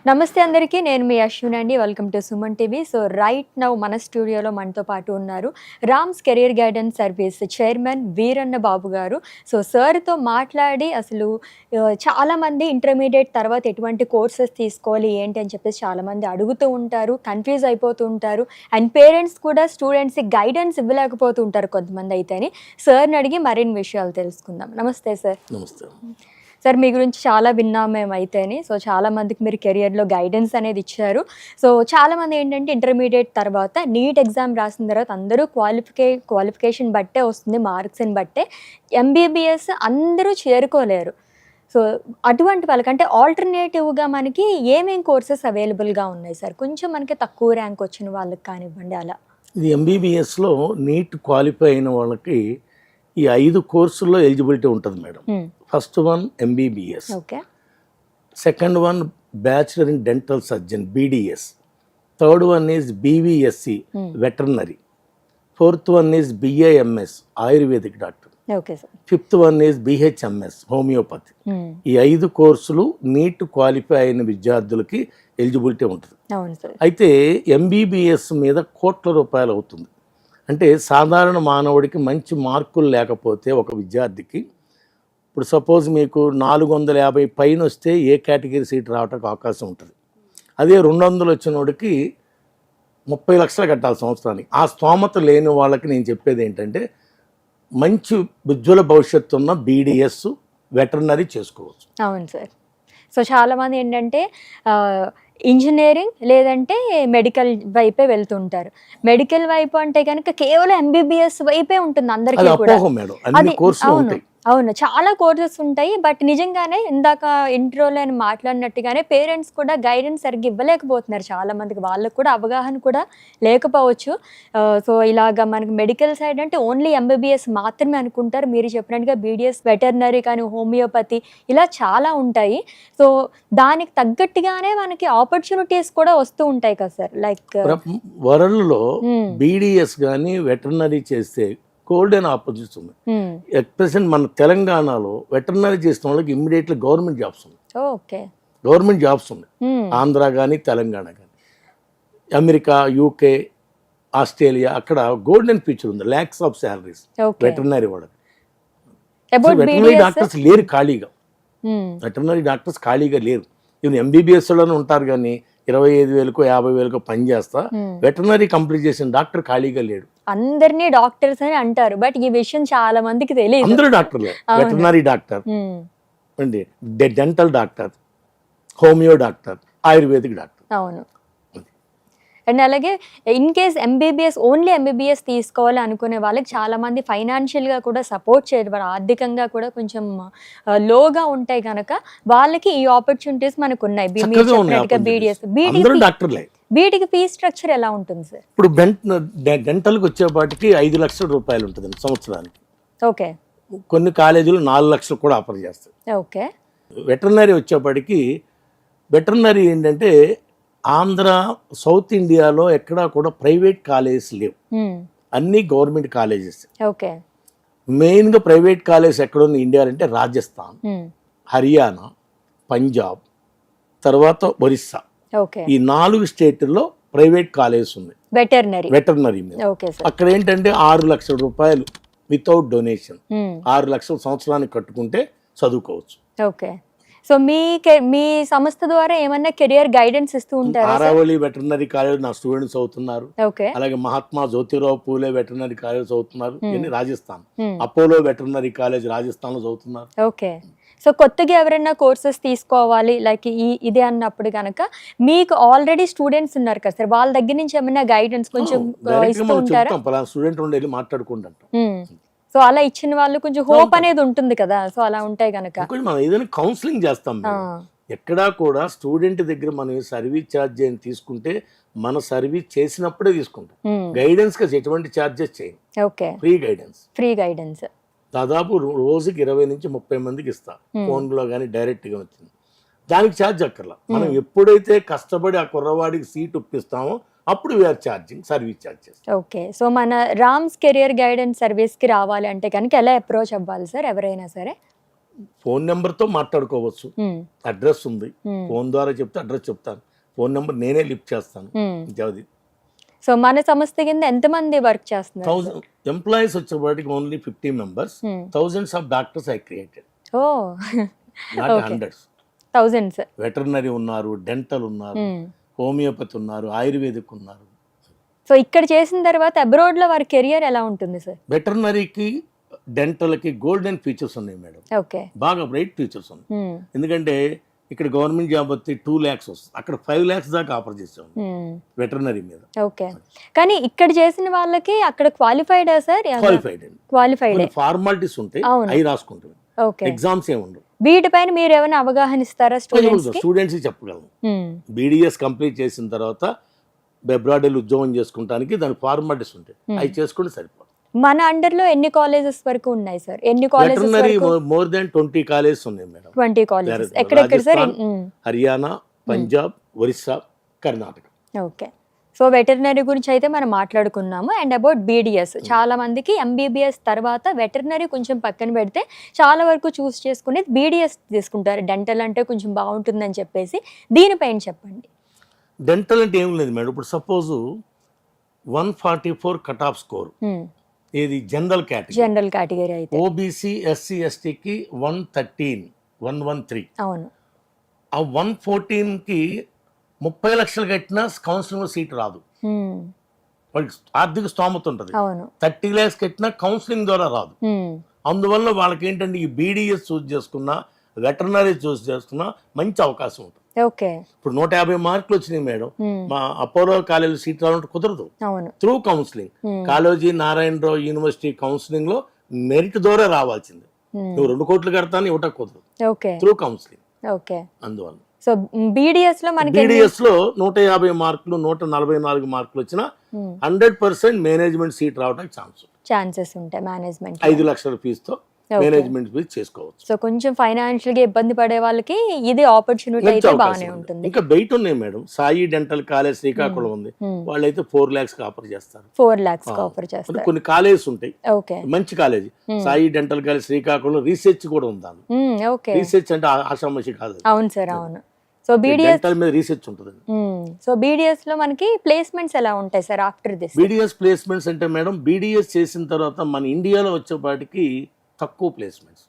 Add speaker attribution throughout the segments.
Speaker 1: నమస్తే అందరికీ. నేను మీ అశ్విని అండి. Welcome to Suman TV. So right now మన స్టూడియోలో మనతో పాటు ఉన్నారు Rams career guidance service chairman Veeranna Babu గారు. సో సార్‌తో మాట్లాడి అసలు చాలామంది ఇంటర్మీడియేట్ తర్వాత ఎటువంటి కోర్సెస్ తీసుకోవాలి ఏంటి అని చెప్పేసి చాలామంది అడుగుతూ ఉంటారు. కన్‌ఫ్యూజ్ అయిపోతూ ఉంటారు. అండ్ పేరెంట్స్ కూడా స్టూడెంట్స్‌కి గైడెన్స్ ఇవ్వలేకపోతూ ఉంటారు కొంతమంది అయితేని. సార్‌ని అడిగి మరిన్ని విషయాలు తెలుసుకుందాం. నమస్తే సార్.
Speaker 2: నమస్తే.
Speaker 1: సార్ మీ గురించి చాలా విన్నాం మేమైతేని. సో చాలామందికి మీరు కెరియర్‌లో గైడెన్స్ అనేది ఇచ్చారు. సో చాలామంది ఏంటంటే ఇంటర్మీడియేట్ తర్వాత నీట్ ఎగ్జామ్ రాసిన తర్వాత అందరూ క్వాలిఫికేషన్ బట్టే వస్తుంది, మార్క్స్‌ని బట్టే. ఎంబీబీఎస్ అందరూ చేరుకోలేరు. సో అటువంటి వాళ్ళకంటే ఆల్టర్‌నేటివ్‌గా మనకి ఏమేం కోర్సెస్ అవైలబుల్‌గా ఉన్నాయి సార్? కొంచెం మనకి తక్కువ ర్యాంక్ వచ్చిన వాళ్ళకి కానివ్వండి అలా.
Speaker 2: ఇది ఎంబీబీఎస్‌లో నీట్ క్వాలిఫై అయిన వాళ్ళకి ఈ 5 కోర్సుల్లో ఎలిజిబిలిటీ ఉంటుంది madam. First one MBBS,
Speaker 1: okay.
Speaker 2: Second one bachelor in dental surgeon BDS, third one is BVSc veterinary, fourth one is BAMS ayurvedic doctor,
Speaker 1: okay sir.
Speaker 2: Fifth one is BHMS homeopathy. ఈ 5 కోర్సులు neat qualify అయిన విద్యార్థులకి eligibility ఉంటుంది.
Speaker 1: అవును sir.
Speaker 2: అయితే MBBS మీద కోట్ల రూపాయలు అవుతుంది. అంటే సాధారణ మానవుడికి మంచి మార్కులు లేకపోతే ఒక విద్యార్థికి, ఇప్పుడు సపోజ్ మీకు 450 పైన వస్తే ఏ కేటగిరీ సీట్ రావడానికి అవకాశం ఉంటుంది. అదే 200 వచ్చినోడికి 30 లక్షలు కట్టాలి సంవత్సరానికి. ఆ స్తోమత లేని వాళ్ళకి నేను చెప్పేది ఏంటంటే మంచి ఉజ్వల భవిష్యత్తు ఉన్న బీడీఎస్ వెటర్నరీ చేసుకోవచ్చు.
Speaker 1: అవును సార్. సో చాలామంది ఏంటంటే ఇంజినీరింగ్ లేదంటే మెడికల్ వైపే వెళ్తుంటారు. మెడికల్ వైపు అంటే కనుక కేవలం ఎంబీబీఎస్ వైపే ఉంటుంది అందరికీ కూడా.
Speaker 2: అపోహం మేడం, అన్ని కోర్సులు ఉంటాయి.
Speaker 1: అవును, చాలా కోర్సెస్ ఉంటాయి. బట్ నిజంగానే ఇందాక ఇంట్రోలో నేను మాట్లాడినట్టుగానే పేరెంట్స్ కూడా గైడెన్స్ సరిగ్గా ఇవ్వలేకపోతున్నారు చాలా మందికి. వాళ్ళకు కూడా అవగాహన కూడా లేకపోవచ్చు. సో ఇలాగ మనకి మెడికల్ సైడ్ అంటే ఓన్లీ ఎంబీబీఎస్ మాత్రమే అనుకుంటారు. మీరు చెప్పినట్టుగా బీడీఎస్, వెటర్నరీ కానీ హోమియోపతి ఇలా చాలా ఉంటాయి. సో దానికి తగ్గట్టుగానే మనకి ఆపర్చునిటీస్ కూడా వస్తూ ఉంటాయి కదా సార్. లైక్
Speaker 2: వరల్డ్లో బీడీఎస్ కానీ వెటర్నరీ చేస్తే గోల్డెన్ ఆపర్చునిటీస్ ఉంది. ఎట్ ప్రెసెంట్ మన తెలంగాణలో వెటర్నరీ చేసిన వాళ్ళకి ఇమ్మీడియట్లీ గవర్నమెంట్ జాబ్స్ ఉంది.
Speaker 1: ఓకే.
Speaker 2: గవర్నమెంట్ జాబ్స్ ఉన్నాయి. ఆంధ్ర కానీ తెలంగాణ కానీ, అమెరికా, యూకే, ఆస్ట్రేలియా అక్కడ గోల్డెన్ ఫ్యూచర్ ఉంది. ల్యాక్స్ ఆఫ్ శాలరీస్ వెటర్నరీ వాళ్ళకి. వెటర్నరీ డాక్టర్స్ లేరు ఖాళీగా. వెటర్నరీ డాక్టర్స్ ఖాళీగా లేరు. ఈవెన్ ఎంబీబీఎస్ లోనే ఉంటారు కానీ 25,000కో 50,000కో పని చేస్తా వెటర్నరీ కంప్లీట్ చేసిన డాక్టర్ ఖాళీగా లేడు.
Speaker 1: అందరినీ డాక్టర్స్ అని అంటారు, బట్ ఈ విషయం చాలా మందికి తెలియదు.
Speaker 2: అందరూ డాక్టర్లే. వెటర్నరీ డాక్టర్ అండి, dental doctor, homeo doctor, ayurvedic doctor.
Speaker 1: అవును. అండ్ అలాగే in case MBBS only MBBS తీసుకోవాలి అనుకునే వాళ్ళకి చాలా మంది ఫైనాన్షియల్గా కూడా సపోర్ట్ చేయరు. ఆర్థికంగా కూడా కొంచెం లోగా ఉంటాయి కనుక వాళ్ళకి ఈ ఆపర్చునిటీస్ మనకు ఉన్నాయి. బీడీఎస్, వీటికి ఫీజ్ స్ట్రక్చర్ ఎలా ఉంటుంది సార్?
Speaker 2: ఇప్పుడు డెంటల్కి వచ్చేపాటికి 5 లక్షల రూపాయలు ఉంటుంది సంవత్సరానికి.
Speaker 1: ఓకే.
Speaker 2: కొన్ని కాలేజీలు 4 లక్షలు కూడా ఆఫర్ చేస్తాయి.
Speaker 1: ఓకే.
Speaker 2: వెటర్నరీ వచ్చేపాటికి, వెటర్నరీ ఏంటంటే ఆంధ్ర, సౌత్ ఇండియాలో ఎక్కడా కూడా ప్రైవేట్ కాలేజెస్ లేవు. అన్ని గవర్నమెంట్ కాలేజెస్.
Speaker 1: ఓకే.
Speaker 2: మెయిన్గా ప్రైవేట్ కాలేజెస్ ఎక్కడ ఉంది ఇండియాలో అంటే రాజస్థాన్, హర్యానా, పంజాబ్, తర్వాత ఒరిస్సా. ఈ 4 స్టేట్ల్లో ప్రైవేట్ కాలేజెస్ ఉన్నాయి వెటర్నరీ మీద. అక్కడ ఏంటంటే 6 లక్షల రూపాయలు వితౌట్ డొనేషన్, 6 లక్షలు సంవత్సరానికి కట్టుకుంటే చదువుకోవచ్చు.
Speaker 1: ఓకే. సో మీ సంస్థ ద్వారా ఏమన్నా కెరియర్ గైడెన్స్ ఇస్తూ ఉంటారా?
Speaker 2: ఆరావళి వెటర్నరీ కాలేజ్ నా స్టూడెంట్స్ అవుతున్నారు. అలాగే మహాత్మా జ్యోతిరావు పూలే వెటర్నరీ కాలేజ్ చదువుతున్నారు Rajasthan. Apollo veterinary college Rajasthan లో చదువుతున్నారు.
Speaker 1: ఓకే. సో కొత్తగా ఎవరైనా కోర్సెస్ తీసుకోవాలి లైక్ ఇదే అన్నప్పుడు కనుక మీకు ఆల్రెడీ స్టూడెంట్స్ ఉన్నారు కదా సార్, వాళ్ళ దగ్గర నుంచి ఏమైనా గైడెన్స్ కొంచెం ఇస్తూ ఉంటారా?
Speaker 2: స్టూడెంట్ ఉండేది మాట్లాడుకుంటాం.
Speaker 1: సో అలా ఇచ్చిన వాళ్ళు కొంచెం హోప్ అనేది ఉంటుంది కదా. సో అలా ఉంటాయి కనుక
Speaker 2: మనం ఏదైనా కౌన్సిలింగ్ చేస్తాం. ఎక్కడా కూడా స్టూడెంట్ దగ్గర మనం సర్వీస్ ఛార్జ్ అని తీసుకుంటే మన సర్వీస్ చేసినప్పుడే తీసుకుంటాం. గైడెన్స్ కి ఎటువంటి ఛార్జెస్ చేయం.
Speaker 1: ఓకే. ఫ్రీ గైడెన్స్
Speaker 2: దాదాపు రోజుకి 20 నుంచి 30 మందికి ఇస్తా. ఫోన్లో కానీ డైరెక్ట్గా వచ్చింది, దానికి ఛార్జ్ అక్కర్లా. మనం ఎప్పుడైతే కష్టపడి ఆ కుర్రవాడికి సీట్ ఒప్పిస్తామో అప్పుడు we are charging service charges.
Speaker 1: Okay. So మన రామ్స్ కెరియర్ గైడెన్స్ సర్వీస్కి రావాలి అంటే కనుక ఎలా అప్రోచ్ అవ్వాలి సార్ ఎవరైనా సరే?
Speaker 2: ఫోన్ నెంబర్తో మాట్లాడుకోవచ్చు,
Speaker 1: ఉమ్,
Speaker 2: అడ్రస్ ఉంది,
Speaker 1: ఉమ్,
Speaker 2: ఫోన్ ద్వారా చెప్తే అడ్రస్ చెప్తాను, ఫోన్ నెంబర్ నేనే లిఫ్ట్ చేస్తాను.
Speaker 1: ఉమ్.
Speaker 2: అది
Speaker 1: సో మన సంస్థ కింద ఎంతమంది వర్క్ చేస్తున్నారు?
Speaker 2: 1000 ఎంప్లాయీస్ వచ్చేవాటికి only 50 members.
Speaker 1: Um.
Speaker 2: Thousands of doctors I created,
Speaker 1: ఓ
Speaker 2: not
Speaker 1: Okay.
Speaker 2: hundreds.
Speaker 1: Thousands.
Speaker 2: Veterinary ఉన్నారు, డెంటల్ ఉన్నారు, హోమియోపతి ఉన్నారు, ఆయుర్వేదిక్ ఉన్నారు.
Speaker 1: సో ఇక్కడ చేసిన తర్వాత అబ్రాడ్ లో వారి కెరియర్ ఎలా ఉంటుంది సార్?
Speaker 2: వెటర్నరీకి డెంటల్కి గోల్డెన్ ఫీచర్స్ ఉన్నాయి మేడం,
Speaker 1: ఓకే.
Speaker 2: బాగా బ్రైట్ ఫీచర్స్ ఉన్నాయి. ఎందుకంటే ఇక్కడ గవర్నమెంట్ జాబ్ వస్తే 2 lakhs వస్తుంది, అక్కడ 5 lakhs దాకా ఆఫర్ చేసాం వెటర్నరీ మీద.
Speaker 1: ఓకే. కానీ ఇక్కడ చేసిన వాళ్ళకి అక్కడ క్వాలిఫైడా సార్?
Speaker 2: క్వాలిఫైడ్ అండి,
Speaker 1: క్వాలిఫైడ్.
Speaker 2: ఫార్మాలిటీస్ ఉంటాయి,
Speaker 1: అవును.
Speaker 2: అవి రాసుకుంటాం,
Speaker 1: ఓకే.
Speaker 2: ఎగ్జామ్స్ ఏమి ఉండవు.
Speaker 1: వీటిపైన మీరు ఏమైనా అవగాహన ఇస్తారా స్టూడెంట్స్ కి?
Speaker 2: స్టూడెంట్స్ చెప్పగలను. బీడీఎస్ కంప్లీట్ చేసిన తర్వాత అబ్రాడ్ వెళ్ళి ఉద్యోగం చేసుకుంటానికి దాని ఫార్మాలిటీస్ ఉంటాయి, అవి చేసుకుంటే సరిపోతుంది.
Speaker 1: మన అండర్ లో ఎన్ని కాలేజెస్ వరకు ఉన్నాయి సార్? ఎన్ని కాలేజెస్
Speaker 2: వెటర్నరీ
Speaker 1: వరకు?
Speaker 2: మోర్ దాన్ 20 colleges ఉన్నాయి మేడం.
Speaker 1: 20 కాలేజెస్. ఎక్కడెక్కడ sir?
Speaker 2: Haryana, Punjab, Orissa, Karnataka.
Speaker 1: Okay. So veterinary గురించి అయితే మనం మాట్లాడుకున్నాము. అండ్ అబౌట్ బీడీఎస్, చాలా మందికి ఎంబీబీఎస్ తర్వాత వెటర్నరీ కొంచెం పక్కన పెడితే చాలా వరకు చూస్ చేసుకునేది బీడీఎస్ తీసుకుంటారు. డెంటల్ అంటే కొంచెం బాగుంటుందని చెప్పేసి, దీనిపైన చెప్పండి.
Speaker 2: డెంటల్ అంటే ఏం లేదు మేడం, ఇప్పుడు సపోజ్ 144 కట్ ఆఫ్ స్కోర్, ఏది జనరల్ కేటగిరీ,
Speaker 1: జనరల్ కేటగిరీ అయితే
Speaker 2: ఓబీసీ ఎస్సీ ఎస్టీకి 113.
Speaker 1: అవును.
Speaker 2: ఆ 114కి 30 లక్షలు కట్టినా కౌన్సిలింగ్ సీట్ రాదు, వాళ్ళకి ఆర్థిక స్తోమత ఉంటుంది.
Speaker 1: అవును.
Speaker 2: 30 lakhs కట్టినా కౌన్సిలింగ్ ద్వారా రాదు. అందువల్ల వాళ్ళకి ఏంటంటే ఈ బీడీఎస్ చూస్ చేసుకున్నా, వెటర్నరీ చూస్ చేసుకున్నా మంచి అవకాశం ఉంటుంది.
Speaker 1: ఓకే.
Speaker 2: ఇప్పుడు 150 మార్కులు వచ్చినాయి మేడం, మా అపోలో కాలేజీ సీట్ రావాలంటే కుదరదు,
Speaker 1: అవును.
Speaker 2: Through counselling. Kaloji Narayana Rao university counselling లో మెరిట్ ద్వారా రావాల్సింది. నువ్వు 2 కోట్లు కడతాను ఇవ్వటం కుదరదు,
Speaker 1: ఓకే.
Speaker 2: Through counselling.
Speaker 1: ఓకే.
Speaker 2: అందువల్ల
Speaker 1: సో బీడీఎస్ లో మనకి
Speaker 2: బీడీఎస్ లో 150 మార్కులు 144 మార్కులు వచ్చినా 100% మేనేజ్మెంట్ సీట్ రావడానికి
Speaker 1: ఛాన్సెస్ ఉంటాయి. మేనేజ్మెంట్
Speaker 2: 5 లక్షల ఫీజుతో మేనేజ్మెంట్ ఫీజు చేసుకోవచ్చు.
Speaker 1: సో కొంచెం ఫైనాన్షియల్ గా ఇబ్బంది పడే వాళ్ళకి ఇది ఆపర్చునిటీ అయితే బాగానే ఉంటుంది.
Speaker 2: ఇంకా బయట ఉన్నాయి madam, Sai dental college Srikakulam ఉంది, వాళ్ళైతే 4 lakhs ఆఫర్ చేస్తారు.
Speaker 1: 4 lakhs ఆఫర్ చేస్తారు.
Speaker 2: కొన్ని కాలేజెస్ ఉంటాయి,
Speaker 1: ఓకే,
Speaker 2: మంచి college. Sai dental college Srikakulam research కూడా ఉంది.
Speaker 1: ఓకే.
Speaker 2: రీసెర్చ్ అంటే ఆషామాషి కాదు.
Speaker 1: అవును సార్, అవును. సో బీడీఎస్
Speaker 2: మీద రీసెర్చ్ ఉంటుంది.
Speaker 1: సో బీడీఎస్ లో మనకి ప్లేస్మెంట్స్ ఎలా ఉంటాయి sir after this?
Speaker 2: BDS placements అంటే మేడం, బీడీఎస్ చేసిన తర్వాత మన ఇండియాలో వచ్చేపాటికి తక్కువ ప్లేస్మెంట్స్,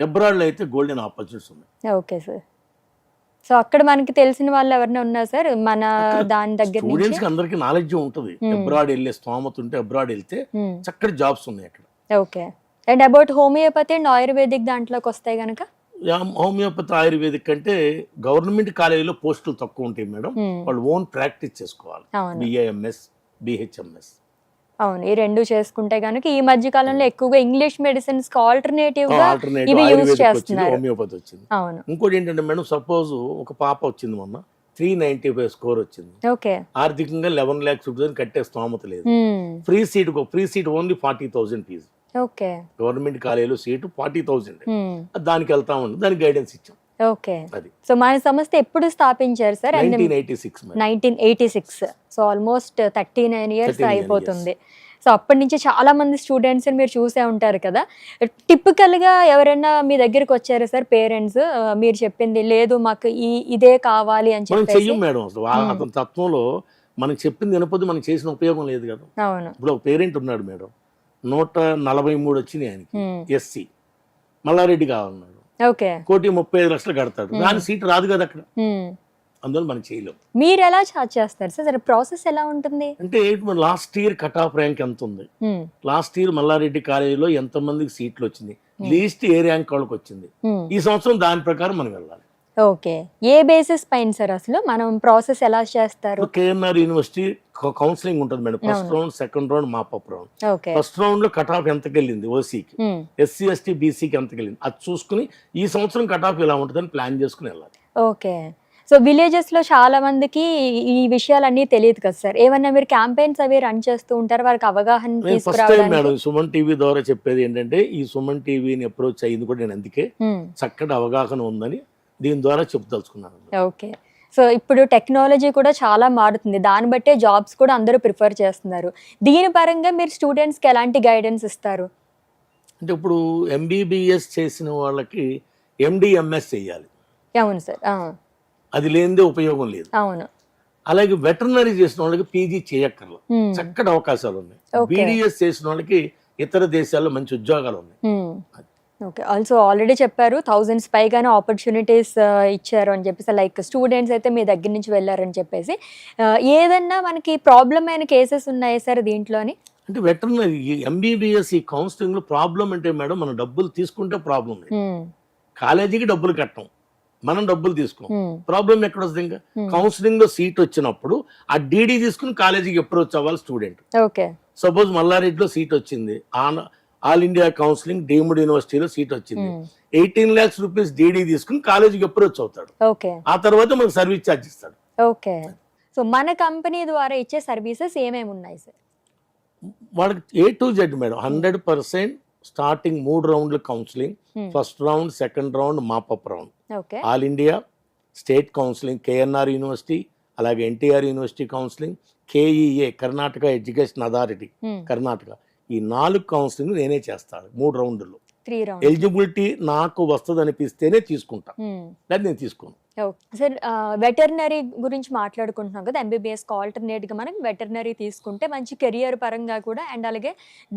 Speaker 2: అబ్రాడ్ లో అయితే గోల్డెన్ ఆపర్చునిటీస్ ఉన్నాయి.
Speaker 1: Okay sir. సో అక్కడ మనకి తెలిసిన వాళ్ళు ఎవరైనా ఉన్నారు సార్ మన దాని దగ్గర?
Speaker 2: స్టూడెంట్స్ కి అందరికి నాలెడ్జ్ ఉంటుంది, అబ్రాడ్ వెళ్ళే స్తోమత ఉంటే అబ్రాడ్ వెళ్తే చక్కటి జాబ్స్ ఉన్నాయి అక్కడ.
Speaker 1: Okay. And about homeopathy and ayurvedic దాంట్లోకి వస్తాయి కనుక?
Speaker 2: హోమియోపతి ఆయుర్వేదిక్ అంటే గవర్నమెంట్ కాలేజీలో పోస్టులు తక్కువ ఉంటాయి మేడం, వాళ్ళు ఓన్ ప్రాక్టీస్ చేసుకోవాలి. BAMS, BHMS.
Speaker 1: అవును, ఈ రెండు చేసుకుంటే కనుక ఈ మధ్య కాలంలో ఎక్కువగా ఇంగ్లీష్ మెడిసిన్స్ కి ఆల్టర్నేటివ్ గా ఇవి యూజ్ చేస్తున్నారు.
Speaker 2: హోమియోపతి వచ్చింది.
Speaker 1: అవును.
Speaker 2: ఇంకోటి ఏంటంటే మేడం, సపోజ్ ఒక పాప వచ్చింది మొన్న, 395 స్కోర్ వచ్చింది.
Speaker 1: ఓకే.
Speaker 2: ఆర్థికంగా 11 lakhs కట్టే స్తోమత లేదు. Free seat only 40,000 fee.
Speaker 1: Okay.
Speaker 2: Government కాలేజీలో సీటు 40,000, దానికి వెళ్తామండి, దానికి గైడెన్స్ ఇచ్చాం.
Speaker 1: ఓకే. సో మన సంస్థ ఎప్పుడు స్థాపించారు సార్?
Speaker 2: 1986.
Speaker 1: సో ఆల్మోస్ట్ 39 years అయిపోతుంది. సో అప్పటి నుంచి చాలా మంది స్టూడెంట్స్ మీరు చూసే ఉంటారు కదా. టిపికల్ గా ఎవరైనా మీ దగ్గరికి వచ్చారా సార్ పేరెంట్స్, మీరు చెప్పింది లేదు మాకు ఇదే కావాలి అని చెప్పేసి?
Speaker 2: మేడం అతని తత్వంలో మనం చెప్పింది వినకపోతే మనం చేసిన ఉపయోగం లేదు కదా.
Speaker 1: అవును.
Speaker 2: ఇప్పుడు ఒక పేరెంట్ ఉన్నాడు మేడం, 143 వచ్చినాయి ఆయనకి, ఎస్సీ, మల్లారెడ్డి కావాలన్నాడు,
Speaker 1: ఓకే,
Speaker 2: 1,35 లక్షలు కడతాడు, దాని సీట్ రాదు కదా అక్కడ, అందువల్ల మనం చేయలేము.
Speaker 1: మీరు ఎలా చార్జ్ చేస్తారు సార్? ప్రాసెస్ ఎలా ఉంటుంది
Speaker 2: అంటే last year cut off rank ఎంత ఉంది, లాస్ట్ ఇయర్ మల్లారెడ్డి కాలేజీలో ఎంత మందికి సీట్లు వచ్చింది, లీస్ట్ ఏ ర్యాంక్ వాళ్ళకి వచ్చింది, ఈ సంవత్సరం దాని ప్రకారం మనం వెళ్ళాలి.
Speaker 1: ఓకే. ఏ బేసిస్ పైన సార్ అసలు మనం ప్రాసెస్ ఎలా చేస్తారు?
Speaker 2: కేఎన్ఆర్ యూనివర్సిటీ కౌన్సిలింగ్ ఉంటుంది madam, first round, second round, mop up round. First round లో కట్ ఆఫ్ ఎంతకి వెళ్ళింది ఓసీకి, ఎస్సీ ఎస్టీ బీసీకి ఎంతకి వెళ్ళింది, అది చూసుకుని ఈ సంవత్సరం కట్ ఆఫ్ ఇలా ఉంటుందని ప్లాన్ చేసుకుని వెళ్ళాలి.
Speaker 1: ఓకే. సో విలేజెస్ లో చాలా మందికి ఈ విషయాలన్నీ తెలియదు కదా సార్, ఏమన్నా మీరు క్యాంపెయిన్స్ అవి రన్ చేస్తూ ఉంటారు వారికి అవగాహన తీసుకురావడానికి?
Speaker 2: మేడం సుమన్ టీవీ ద్వారా చెప్పేది ఏంటంటే, ఈ సుమన్ టీవీని అప్రోచ్ అయ్యింది కూడా నేను అందుకే, చక్కటి అవగాహన ఉందని దీని ద్వారా చెప్పదలుచుకున్నాను.
Speaker 1: ఓకే. సో ఇప్పుడు టెక్నాలజీ కూడా చాలా మారుతుంది, దాన్ని బట్టే జాబ్స్ కూడా అందరూ ప్రిఫర్ చేస్తున్నారు. దీని పరంగా మీరు స్టూడెంట్స్కి ఎలాంటి గైడెన్స్ ఇస్తారు?
Speaker 2: అంటే ఇప్పుడు ఎంబీబీఎస్ చేసిన వాళ్ళకి ఎండిఎంఎస్ చేయాలి,
Speaker 1: అవును సార్.
Speaker 2: అది లేనిదే ఉపయోగం లేదు.
Speaker 1: అవును.
Speaker 2: అలాగే వెటర్నరీ చేసిన వాళ్ళకి పీజీ చేయక్కర్లేదు, చక్కటి అవకాశాలు ఉన్నాయి. బీడీఎస్ చేసిన వాళ్ళకి ఇతర దేశాల్లో మంచి ఉద్యోగాలు ఉన్నాయి.
Speaker 1: ఓకే. ఆల్సో ఆల్రెడీ చెప్పారు 1000s పైగానే ఆపర్చునిటీస్ ఇచ్చారు అని చెప్పేసి, లైక్ స్టూడెంట్స్ అయితే మీ దగ్గర నుంచి వెళ్ళారని చెప్పేసి. ఏదన్నా మనకి ప్రాబ్లమ్ అయిన కేసెస్ ఉన్నాయా సార్ దీంట్లోని?
Speaker 2: అంటే వెటర్నరీ ఎంబీబీఎస్ ఈ కౌన్సిలింగ్ లో ప్రాబ్లం అంటే మేడం, మనం డబ్బులు తీసుకుంటే ప్రాబ్లం లేదు, కాలేజీకి డబ్బులు కట్టం, మనం డబ్బులు తీసుకోం. ప్రాబ్లం ఎక్కడ వస్తుంది? ఇంకా కౌన్సిలింగ్ లో సీట్ వచ్చినప్పుడు ఆ డీడీ తీసుకుని కాలేజీకి అప్రోచ్ అవ్వాలి స్టూడెంట్.
Speaker 1: ఓకే.
Speaker 2: సపోజ్ మల్లారెడ్డిలో సీట్ వచ్చింది, ఆల్ ఇండియా కౌన్సిలింగ్ డీమ్డ్ యూనివర్సిటీలో సీట్ వచ్చింది, 18 lakhs రూపీస్ డీడీ తీసుకుని కాలేజీకి అప్రోచ్ అవుతాడు.
Speaker 1: ఓకే.
Speaker 2: ఆ తర్వాత మనకు సర్వీస్ ఛార్జ్ ఇస్తాడు.
Speaker 1: ఓకే. సో మన కంపెనీ ద్వారా ఇచ్చే సర్వీసెస్ ఏమేమి ఉన్నాయి సార్?
Speaker 2: వాళ్ళకి A to Z madam, 100% starting 3 రౌండ్లు counselling, first round, second round, mop up round.
Speaker 1: Okay.
Speaker 2: All India, state counselling, KNR university, అలాగే NTR university counselling, KEA Karnataka education authority Karnataka, ఈ 4 కౌన్సిలింగ్ నేనే చేస్తాను 3 రౌండ్లో.
Speaker 1: 3 rounds.
Speaker 2: ఎలిజిబిలిటీ నాకు వస్తుంది అనిపిస్తేనే తీసుకుంటా, లేదా నేను తీసుకోను.
Speaker 1: సార్ వెటర్నరీ గురించి మాట్లాడుకుంటున్నాం కదా, ఎంబీబీఎస్కి ఆల్టర్నేట్గా మనకి వెటర్నరీ తీసుకుంటే మంచి కెరియర్ పరంగా కూడా, అండ్ అలాగే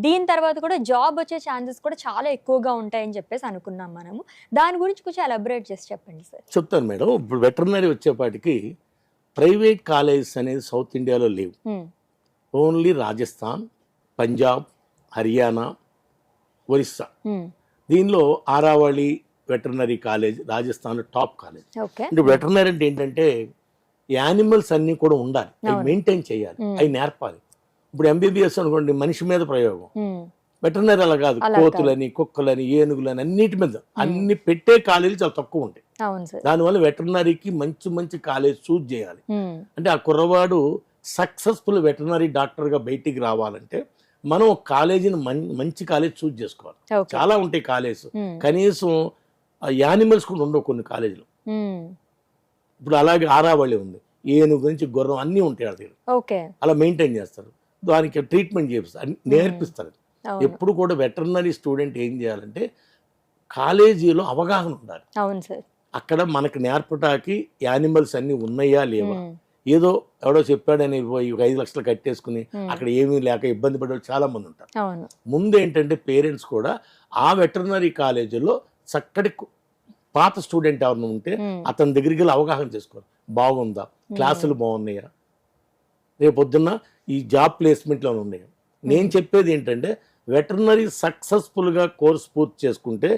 Speaker 1: దీని తర్వాత కూడా జాబ్ వచ్చే ఛాన్సెస్ కూడా చాలా ఎక్కువగా ఉంటాయని చెప్పేసి అనుకున్నాం మనము. దాని గురించి కొంచెం ఎలాబరేట్ చేసి చెప్పండి సార్.
Speaker 2: చెప్తాను మేడం. ఇప్పుడు వెటర్నరీ వచ్చేపాటికి ప్రైవేట్ కాలేజెస్ అనేది సౌత్ ఇండియాలో లేవు. ఓన్లీ రాజస్థాన్, పంజాబ్, హర్యానా, ఒరిస్సా. దీనిలో ఆరావళి వెటర్నరీ కాలేజ్ రాజస్థాన్లో టాప్ కాలేజ్. అంటే వెటర్నరీ అంటే ఏంటంటే యానిమల్స్ అన్నీ కూడా ఉండాలి, అవి మెయింటైన్ చేయాలి, అవి నేర్పాలి. ఇప్పుడు ఎంబీబీఎస్ అనుకోండి మనిషి మీద ప్రయోగం, వెటర్నరీ అలా కాదు, కోతులని, కుక్కలని, ఏనుగులని అన్నిటి మీద అన్ని పెట్టే కాలేజీలు చాలా తక్కువ ఉంటాయి. దానివల్ల వెటర్నరీకి మంచి మంచి కాలేజ్ చూజ్ చేయాలి. అంటే ఆ కుర్రవాడు సక్సెస్ఫుల్ వెటర్నరీ డాక్టర్గా బయటికి రావాలంటే మనం ఒక కాలేజీని మంచి కాలేజ్ చూజ్ చేసుకోవాలి. చాలా ఉంటాయి కాలేజ్, కనీసం యానిమల్స్ కూడా ఉండవు కొన్ని కాలేజీలు. ఇప్పుడు అలాగే ఆరావళి ఉంది, ఏనుగు నుంచి గుర్రం అన్నీ ఉంటాయి వాళ్ళ దగ్గర, అలా మెయింటైన్ చేస్తారు, దానికి ట్రీట్మెంట్ చేపిస్తారు, నేర్పిస్తారు. ఎప్పుడు కూడా వెటర్నరీ స్టూడెంట్ ఏం చేయాలంటే కాలేజీలో అవగాహన ఉండాలి. అక్కడ మనకు నేర్పటానికి యానిమల్స్ అన్ని ఉన్నాయా లేవా, ఏదో ఎవడో చెప్పాడని 5 లక్షలు కట్టేసుకుని అక్కడ ఏమీ లేక ఇబ్బంది పడే చాలా మంది ఉంటారు. ముందు ఏంటంటే పేరెంట్స్ కూడా ఆ వెటర్నరీ కాలేజీలో చక్కటి పాత స్టూడెంట్ ఎవరైనా ఉంటే అతని దగ్గరికి వెళ్ళి అవగాహన చేసుకోవాలి, బాగుందా, క్లాసులు బాగున్నాయా, రేపు పొద్దున్న ఈ జాబ్ ప్లేస్మెంట్లో ఉన్నాయా. నేను చెప్పేది ఏంటంటే వెటర్నరీ సక్సెస్ఫుల్గా కోర్స్ పూర్తి చేసుకుంటే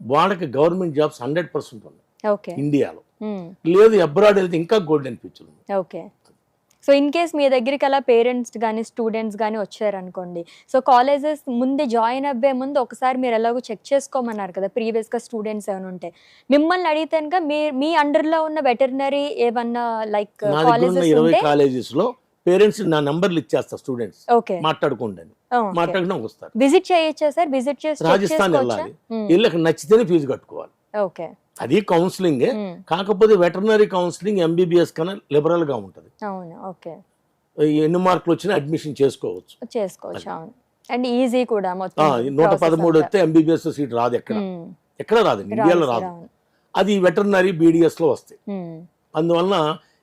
Speaker 2: వాళ్ళకి గవర్నమెంట్ జాబ్స్ 100% ఉన్నాయి ఇండియాలో. లేదు అబ్రాడ్ వెళ్తే ఇంకా గోల్డెన్ ఫ్యూచర్ ఉంది.
Speaker 1: ఓకే. సో ఇన్ కేస్ మీ దగ్గరికి అలా పేరెంట్స్ కానీ స్టూడెంట్స్ కానీ వచ్చారనుకోండి, సో కాలేజెస్ ముందే జాయిన్ అవ్వే ముందు ఒకసారి మీరు ఎలాగో చెక్ చేసుకోమన్నారు కదా ప్రీవియస్గా స్టూడెంట్స్ ఏమైనా ఉంటే, మిమ్మల్ని అడిగితే కనుక మీ అండర్లో ఉన్న వెటర్నరీ ఏమన్నా లైక్
Speaker 2: కాలేజెస్ లో పేరెంట్స్ నా నంబర్లు ఇచ్చేస్తా, స్టూడెంట్స్ మాట్లాడుకోండి, మాట్లాడినా వస్తారు.
Speaker 1: విజిట్ చేయొచ్చా సార్? విజిట్ చేసి
Speaker 2: రాజస్థాన్ వెళ్ళాలి, వెళ్ళి అక్కడ నచ్చితేనే ఫీజు కట్టుకోవాలి.
Speaker 1: ఓకే.
Speaker 2: అది కౌన్సిలింగ్, కాకపోతే వెటర్నరీ కౌన్సిలింగ్ ఎంబీబీఎస్ కన్నా లిబరల్ గా ఉంటది. ఎన్ని మార్కులు వచ్చినా అడ్మిషన్ చేసుకోవచ్చు.
Speaker 1: అండ్ ఈజీ కూడా.
Speaker 2: 113 వస్తే ఎంబీబీఎస్ సీట్ రాదు, ఎక్కడ రాదు, ఇండియాలో రాదు. అది వెటర్నరీ బీడీఎస్ లో వస్తాయి. అందువలన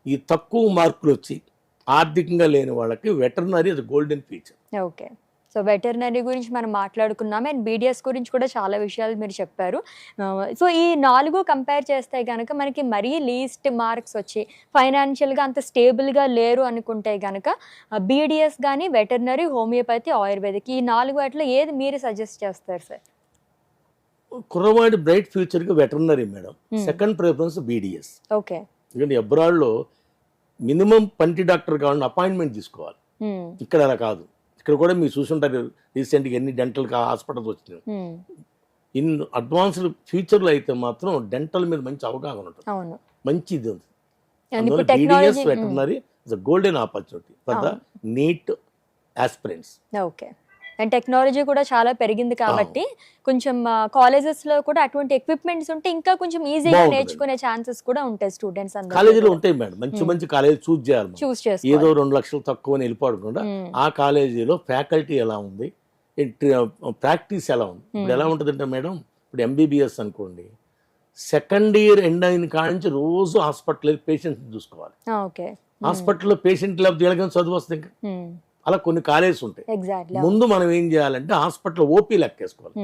Speaker 2: ఈ తక్కువ మార్కులు వచ్చి ఆర్థికంగా లేని వాళ్ళకి వెటర్నరీ అది golden feature.
Speaker 1: Okay. So veterinary గురించి మనం మాట్లాడుకున్నాం, అండ్ బీడీఎస్ గురించి కూడా చాలా విషయాలు మీరు చెప్పారు. సో ఈ 4 కంపేర్ చేస్తే కనుక మనకి మరీ లీస్ట్ మార్క్స్ వచ్చి ఫైనాన్షియల్గా అంత స్టేబుల్గా లేరు అనుకుంటే కనుక బీడీఎస్ కానీ, వెటర్నరీ, హోమియోపతి, ఆయుర్వేదిక్, ఈ 4 వాటిలో ఏది మీరు సజెస్ట్ చేస్తారు సార్?
Speaker 2: కుర్రవాడి బ్రైట్ ఫ్యూచర్కి veterinary madam, second preference BDS.
Speaker 1: Okay.
Speaker 2: ఎందుకంటే అబ్రాడ్లో మినిమం పంటి డాక్టర్ కావాలని అపాయింట్మెంట్ తీసుకోవాలి, ఇక్కడ అలా కాదు. ఇక్కడ కూడా మీరు చూసుంటారు రీసెంట్గా ఎన్ని డెంటల్ హాస్పిటల్స్ వచ్చినాయి. ఇన్ అడ్వాన్స్డ్ ఫ్యూచర్లో అయితే మాత్రం డెంటల్ మీద మంచి అవగాహన ఉంటుంది, మంచి ఇది ఉంది. BDS veterinary is a golden opportunity for the neat aspirants.
Speaker 1: Okay. And technology కూడా చాలా పెరిగింది కాబట్టి కొంచెం కాలేజెస్ లో కూడా అటువంటి ఎక్విప్మెంట్స్ ఉంటే ఇంకా కొంచెం ఈజీగా నేర్చుకునే ఛాన్సెస్ కూడా ఉంటాయి స్టూడెంట్స్ అందరూ.
Speaker 2: కాలేజీలో ఉంటాయి మేడం, మంచి మంచి కాలేజీ చూస్ చేయాలి. ఏదో 2 లక్షలు తక్కువ వెళ్ళిపోకుండా ఆ కాలేజీలో ఫ్యాకల్టీ ఎలా ఉంది, ప్రాక్టీస్ ఎలా ఉంది. ఇప్పుడు ఎలా ఉంటుందంటే మేడం, ఇప్పుడు ఎంబీబీఎస్ అనుకోండి, సెకండ్ ఇయర్ ఎండ్ అయిన కాడ నుంచి రోజు హాస్పిటల్ పేషెంట్ చూసుకోవాలి.
Speaker 1: ఓకే.
Speaker 2: హాస్పిటల్లో పేషెంట్ లేకపోతే ఎలాగైనా చదువు వస్తుంది ఇంకా. అలా కొన్ని కాలేజెస్ ఉంటాయి.
Speaker 1: ఎగ్జాక్ట్లీ.
Speaker 2: ముందు మనం ఏం చేయాలంటే హాస్పిటల్ ఓపీ లెక్కేసుకోవాలి.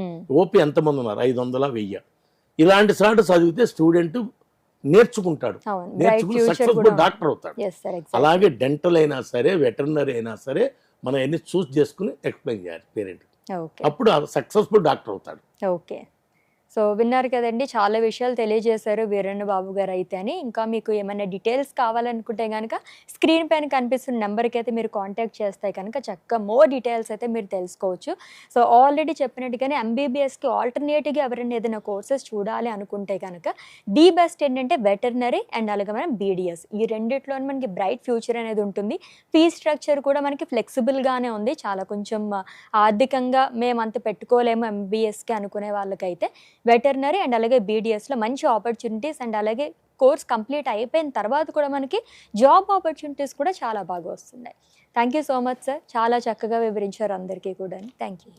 Speaker 2: ఓపీ ఎంతమంది ఉన్నారు, 500, 1000. ఇలాంటి సార్లు చదివితే స్టూడెంట్ నేర్చుకుంటాడు, నేర్చుకుని సక్సెస్ఫుల్ డాక్టర్ అవుతాడు. అలాగే డెంటల్ అయినా సరే, వెటర్నరీ అయినా సరే, మనం అన్ని చూస్ చేసుకుని ఎక్స్ప్లెయిన్ చేయాలి పేరెంట్. అప్పుడు సక్సెస్ఫుల్ డాక్టర్ అవుతాడు.
Speaker 1: ఓకే. సో విన్నారు కదండి, చాలా విషయాలు తెలియజేశారు వీరన్న బాబు గారు అయితే అని. ఇంకా మీకు ఏమైనా డీటెయిల్స్ కావాలనుకుంటే కనుక స్క్రీన్ పైన కనిపిస్తున్న నెంబర్కి అయితే మీరు కాంటాక్ట్ చేస్తే కనుక చక్కగా మోర్ డీటెయిల్స్ అయితే మీరు తెలుసుకోవచ్చు. సో ఆల్రెడీ చెప్పినట్టుగానే ఎంబీబీఎస్కి ఆల్టర్నేటివ్గా ఎవరైనా ఏదైనా కోర్సెస్ చూడాలి అనుకుంటే కనుక ది బెస్ట్ ఏంటంటే వెటర్నరీ అండ్ అలాగే మనం బీడీఎస్, ఈ రెండిట్లో మనకి బ్రైట్ ఫ్యూచర్ అనేది ఉంటుంది. ఫీ స్ట్రక్చర్ కూడా మనకి ఫ్లెక్సిబుల్గానే ఉంది. చాలా కొంచెం ఆర్థికంగా మేము అంత పెట్టుకోలేము ఎంబీబీఎస్కి అనుకునే వాళ్ళకైతే వెటర్నరీ అండ్ అలాగే బీడీఎస్లో మంచి ఆపర్చునిటీస్ అండ్ అలాగే కోర్స్ కంప్లీట్ అయిపోయిన తర్వాత కూడా మనకి జాబ్ ఆపర్చునిటీస్ కూడా చాలా బాగా వస్తున్నాయి. Thank you so much sir, చాలా చక్కగా వివరించారు అందరికీ కూడా. Thank you.